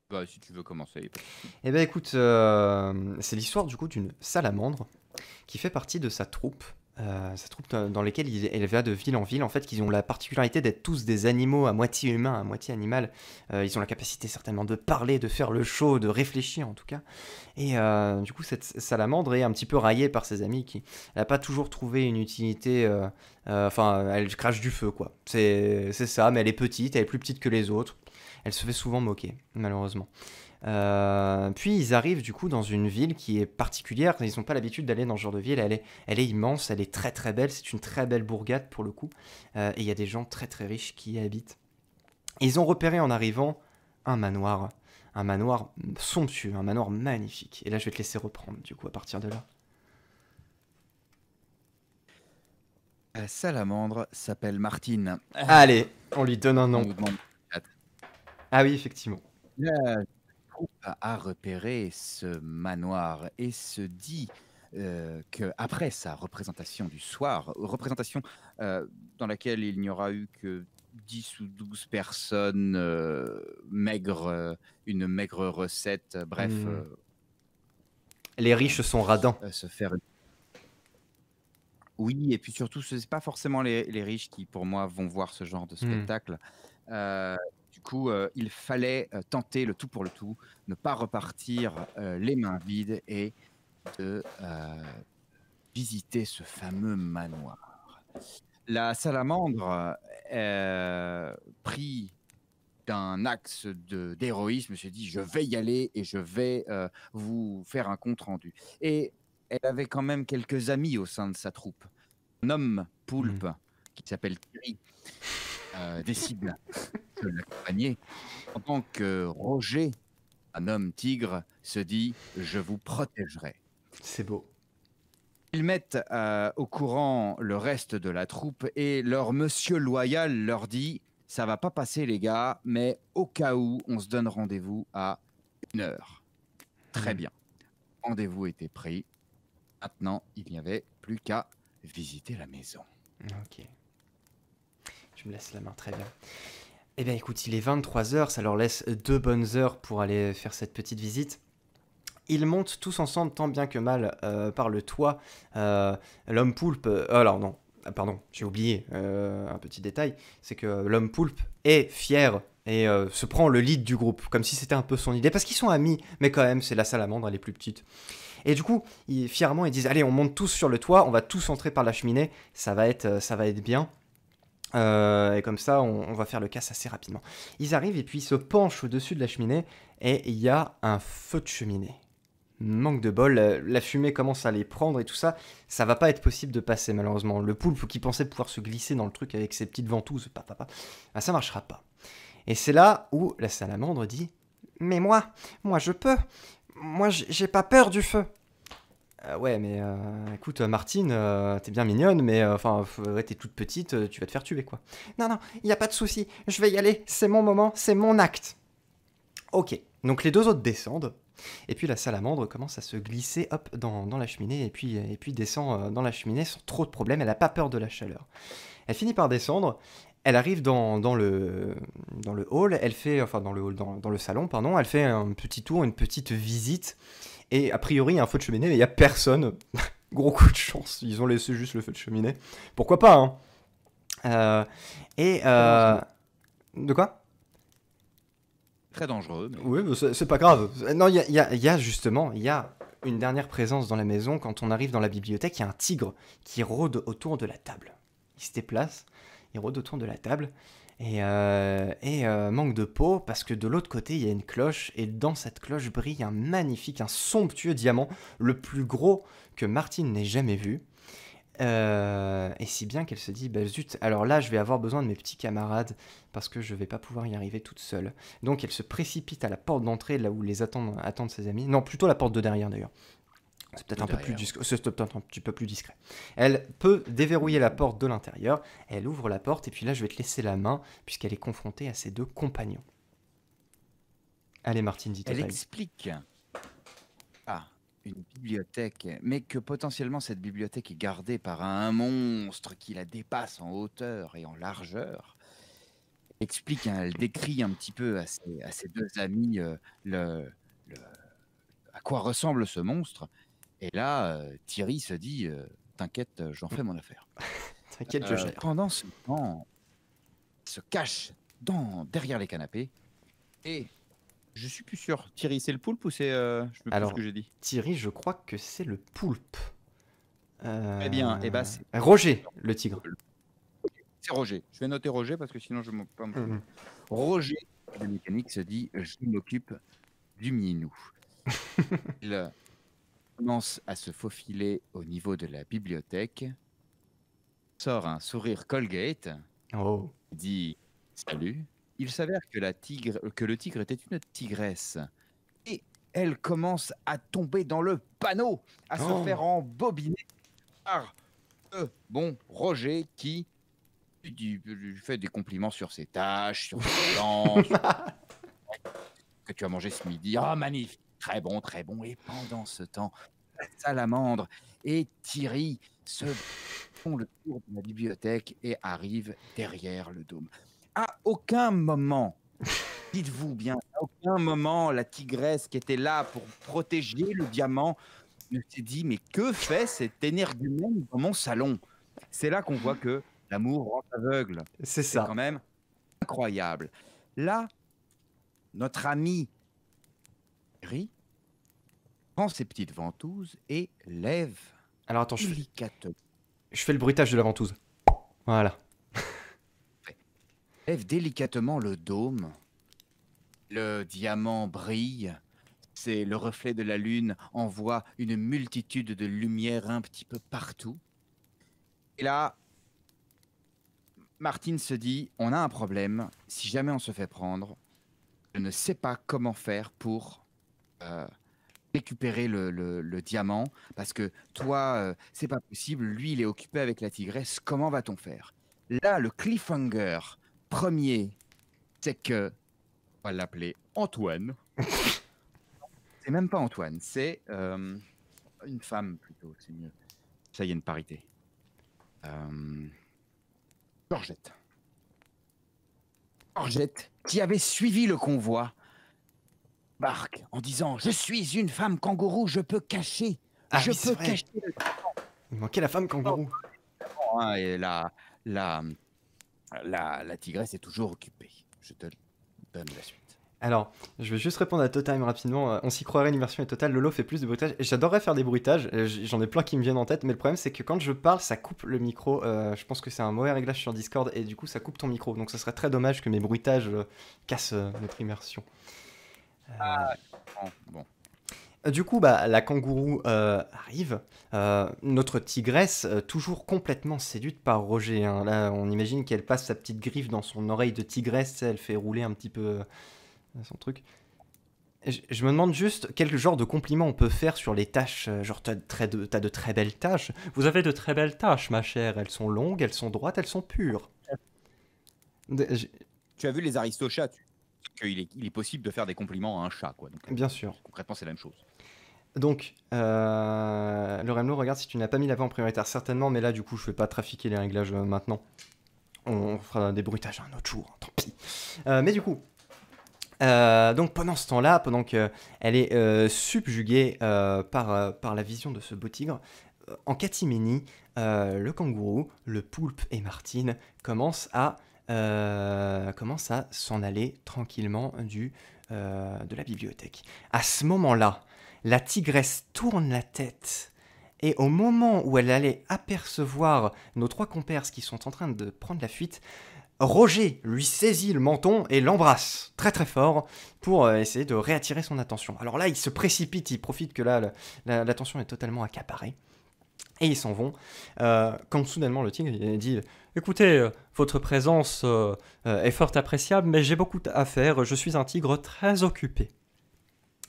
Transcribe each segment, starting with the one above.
Bah, si tu veux commencer, y a pas de souci. Eh ben écoute, c'est l'histoire du coup d'une salamandre qui fait partie de sa troupe dans laquelle elle va de ville en ville, en fait, qui ont la particularité d'être tous des animaux à moitié humains, à moitié animal. Ils ont la capacité certainement de parler, de faire le show, de réfléchir en tout cas. Et du coup, cette salamandre est un petit peu raillée par ses amis qui n'a pas toujours trouvé une utilité. Enfin, elle crache du feu, quoi. C'est ça, mais elle est petite, elle est plus petite que les autres. Elle se fait souvent moquer, malheureusement. Puis ils arrivent du coup dans une ville qui est particulière. Ils n'ont pas l'habitude d'aller dans ce genre de ville. Elle est immense, elle est très très belle. C'est une très belle bourgade pour le coup. Et il y a des gens très très riches qui y habitent. Et ils ont repéré en arrivant un manoir. Un manoir somptueux, un manoir magnifique. Et là, je vais te laisser reprendre du coup à partir de là. La salamandre s'appelle Martine. Allez, on lui donne un On nom. nous demande quatre. Ah oui, effectivement. La troupe a repéré ce manoir et se dit que après sa représentation du soir, représentation dans laquelle il n'y aura eu que 10 ou 12 personnes maigres, une maigre recette, bref, Hmm. Les riches sont radins. se faire. Oui, et puis surtout, ce n'est pas forcément les riches qui, pour moi, vont voir ce genre de Hmm. spectacle. Heu, du coup, il fallait, tenter le tout pour le tout, ne pas repartir, les mains vides et de, visiter ce fameux manoir. La salamandre, pris d'un axe d'héroïsme, s'est dit: «Je vais y aller et je vais, vous faire un compte rendu» et elle avait quand même quelques amis au sein de sa troupe. Un homme Hmm. poulpe qui s'appelle Thierry, décide de l'accompagner, pendant que Roger, un homme tigre, se dit: «Je vous protégerai». C'est beau. Ils mettent, au courant le reste de la troupe et leur monsieur loyal leur dit: «Ça va pas passer les gars, mais au cas où, on se donne rendez-vous à 1 heure». Très Hmm. bien. Rendez-vous était pris. Maintenant, il n'y avait plus qu'à visiter la maison. Ok. Tu me laisses la main, très bien. Eh bien écoute, il est 23 heures, ça leur laisse 2 bonnes heures pour aller faire cette petite visite. Ils montent tous ensemble, tant bien que mal, par le toit. L'homme poulpe... alors non, pardon, j'ai oublié un petit détail. C'est que l'homme poulpe est fier et se prend le lead du groupe, comme si c'était un peu son idée. Parce qu'ils sont amis, mais quand même, c'est la salamandre, elle est plus petite. Et du coup, fièrement, ils disent, allez, on monte tous sur le toit, on va tous entrer par la cheminée, ça va être bien. Et comme ça, on va faire le casse assez rapidement. Ils arrivent et puis ils se penchent au-dessus de la cheminée et il y a un feu de cheminée. Manque de bol, la fumée commence à les prendre et tout ça. Ça va pas être possible de passer malheureusement. Le poulpe qui pensait pouvoir se glisser dans le truc avec ses petites ventouses, bah, ça marchera pas. Et c'est là où la salamandre dit, mais moi je peux. Moi j'ai pas peur du feu. Ouais, mais écoute, Martine, t'es bien mignonne, mais enfin, ouais, t'es toute petite, tu vas te faire tuer, quoi. Non, non, y a pas de souci, je vais y aller, c'est mon moment, c'est mon acte. Ok, donc les deux autres descendent, et puis la salamandre commence à se glisser, hop, dans la cheminée, et puis descend dans la cheminée sans trop de problèmes, elle a pas peur de la chaleur. Elle finit par descendre, elle arrive dans le hall, elle fait, enfin dans le hall, dans le salon, pardon, elle fait un petit tour, une petite visite, et a priori, il y a un feu de cheminée, mais il n'y a personne. Gros coup de chance, ils ont laissé juste le feu de cheminée. Pourquoi pas, hein. Euh, et... Très dangereux. De quoi? Très dangereux, mais Oui, mais c'est pas grave. Non, il y a justement, il y a une dernière présence dans la maison. Quand on arrive dans la bibliothèque, il y a un tigre qui rôde autour de la table. Il se déplace, il rôde autour de la table. Manque de peau, parce que de l'autre côté, il y a une cloche, et dans cette cloche brille un magnifique, un somptueux diamant, le plus gros que Martine n'ait jamais vu. Et si bien qu'elle se dit, bah zut, alors là je vais avoir besoin de mes petits camarades parce que je vais pas pouvoir y arriver toute seule. Donc elle se précipite à la porte d'entrée, là où attendent ses amis. Non, plutôt la porte de derrière d'ailleurs. C'est peut-être de un peu plus derrière, oui. discret. C'est peut-être un petit peu plus discret. Elle peut déverrouiller la porte de l'intérieur, elle ouvre la porte et puis là je vais te laisser la main puisqu'elle est confrontée à ses deux compagnons. Allez Martine, dis ta Elle taille. explique à une bibliothèque, mais que potentiellement cette bibliothèque est gardée par un monstre qui la dépasse en hauteur et en largeur. explique, hein, elle décrit un petit peu à ses 2 amis, le à quoi ressemble ce monstre et là, Thierry se dit: «T'inquiète, j'en fais mon affaire». T'inquiète, je gère. Pendant ce temps, il se cache derrière les canapés et je suis plus sûr. Thierry, c'est le poulpe ou c'est, je sais plus ce que Alors, j'ai dit? Thierry, je crois que c'est le poulpe. Très bien et bah, c'est Roger, le tigre. c'est Roger. Je vais noter Roger parce que sinon je vais pas me tromper. Mhm. Roger, le mécanique, se dit: «Je m'occupe du minou». Il commence à se faufiler au niveau de la bibliothèque, sort un sourire Colgate, Oh. dit: «Salut». Il s'avère que le tigre était une tigresse et elle commence à tomber dans le panneau, à se Oh. faire embobiner par le bon Roger qui lui fait des compliments sur ses tâches, sur ses dents, sur que tu as mangé ce midi. Ah, magnifique, très bon. Et pendant ce temps, la salamandre et Thierry se font le tour de la bibliothèque et arrivent derrière le dôme. À aucun moment, dites-vous bien, à aucun moment, la tigresse qui était là pour protéger le diamant ne s'est dit: «Mais que fait cet énergumène dans mon salon?» C'est là qu'on voit que l'amour rend aveugle. C'est C'est quand ça. même incroyable. Là, notre ami Harry prend ses petites ventouses et Alors attends, délicatement je fais le bruitage de la ventouse. Voilà. lève délicatement le dôme. Le diamant brille. C'est le reflet de la lune envoie une multitude de lumières un petit peu partout. Et là, Martine se dit: «On a un problème. Si jamais on se fait prendre, je ne sais pas comment faire pour, heu, récupérer le diamant parce que toi, c'est pas possible. Lui, il est occupé avec la tigresse. Comment va-t-on faire?» Là, le cliffhanger premier, c'est que on va l'appeler Antoine. C'est même pas Antoine, c'est, une femme plutôt, c'est mieux. Ça, il y a une parité. Hem, Georgette. Georgette, qui avait suivi le convoi, barque en disant: «Je suis une femme kangourou, Ah je oui, c'est peux vrai. cacher le Il manquait la femme kangourou. diamant», hein, et la, la tigresse est toujours occupée. Je te donne la suite. Alors, je vais juste répondre à Totime rapidement. On s'y croirait, l'immersion est totale. Lolo fait plus de bruitage. Et j'adorerais faire des bruitages. J'en ai plein qui me viennent en tête. Mais le problème, c'est que quand je parle, ça coupe le micro. Je pense que c'est un mauvais réglage sur Discord. Et du coup, ça coupe ton micro. Donc, ce serait très dommage que mes bruitages cassent notre immersion. Bon. Du coup, bah, la kangourou arrive. Notre tigresse, toujours complètement séduite par Roger, hein. Là, on imagine qu'elle passe sa petite griffe dans son oreille de tigresse. Tu sais, elle fait rouler un petit peu son truc. Je me demande juste quel genre de compliment on peut faire sur les tâches. Genre, t'as de très belles tâches. Vous avez de très belles tâches, ma chère. Elles sont longues, elles sont droites, elles sont pures. J- Tu as vu les aristochats, il est possible de faire des compliments à un chat, quoi. Donc, Bien sûr. concrètement, c'est la même chose. Donc, Loremlo, regarde si tu n'as pas mis la voix en prioritaire. Certainement, mais là, du coup, je vais pas trafiquer les réglages maintenant. On fera des bruitages un autre jour, hein, tant pis. Mais du coup, donc pendant ce temps-là, pendant qu'elle est subjuguée par la vision de ce beau tigre, en catiménie, le kangourou, le poulpe et Martine commencent à s'en aller tranquillement de la bibliothèque. À ce moment-là, la tigresse tourne la tête et au moment où elle allait apercevoir nos 3 compères qui sont en train de prendre la fuite, Roger lui saisit le menton et l'embrasse très très fort pour essayer de réattirer son attention. Alors là, il se précipite, il profite que là, l'attention est totalement accaparée. Et ils s'en vont. Quand soudainement le tigre il dit: Écoutez, votre présence est fort appréciable, mais j'ai beaucoup à faire. Je suis un tigre très occupé.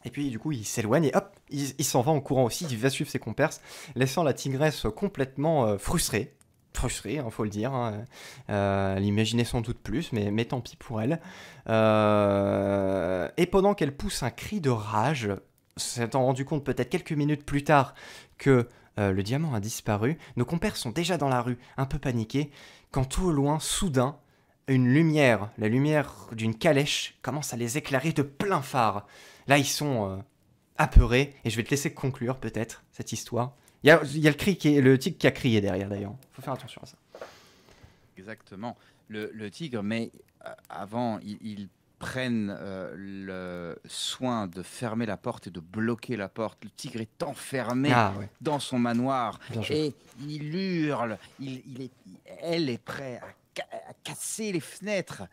Et puis du coup, il s'éloigne et hop, il s'en va en courant aussi. Il va suivre ses compères, laissant la tigresse complètement frustrée. Frustrée, faut le dire. Hein. Elle imaginait sans doute plus, mais tant pis pour elle. Et pendant qu'elle pousse un cri de rage, s'étant rendu compte peut-être quelques minutes plus tard que le diamant a disparu, nos compères sont déjà dans la rue, un peu paniqués, quand tout au loin, soudain, une lumière, la lumière d'une calèche, commence à les éclairer de plein phare. Là, ils sont apeurés, et je vais te laisser conclure peut-être cette histoire. Il y a le tigre qui a crié derrière d'ailleurs. Faut faire attention à ça. Exactement. Le tigre, mais avant, ils prennent le soin de fermer la porte et de bloquer la porte. Le tigre est enfermé Ah ouais, dans son manoir bien joué. et il hurle. Elle est prête à casser les fenêtres.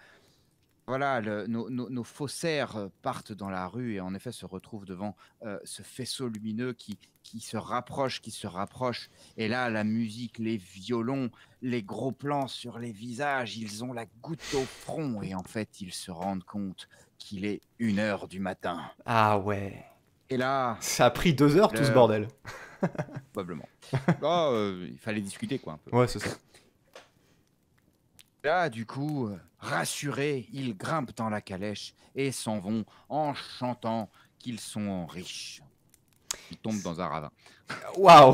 Voilà, nos faussaires partent dans la rue et en effet se retrouvent devant ce faisceau lumineux qui se rapproche, qui se rapproche. Et là, la musique, les violons, les gros plans sur les visages, ils ont la goutte au front et en fait, ils se rendent compte qu'il est 1 heure du matin. Ah ouais. Et là, Ça a pris 2 heures tout ce l'heure, bordel. probablement. Il fallait discuter quoi un peu. Ouais, c'est ça. Là, du coup, rassurés, ils grimpent dans la calèche et s'en vont en chantant qu'ils sont riches. Ils tombent dans un ravin. Waouh.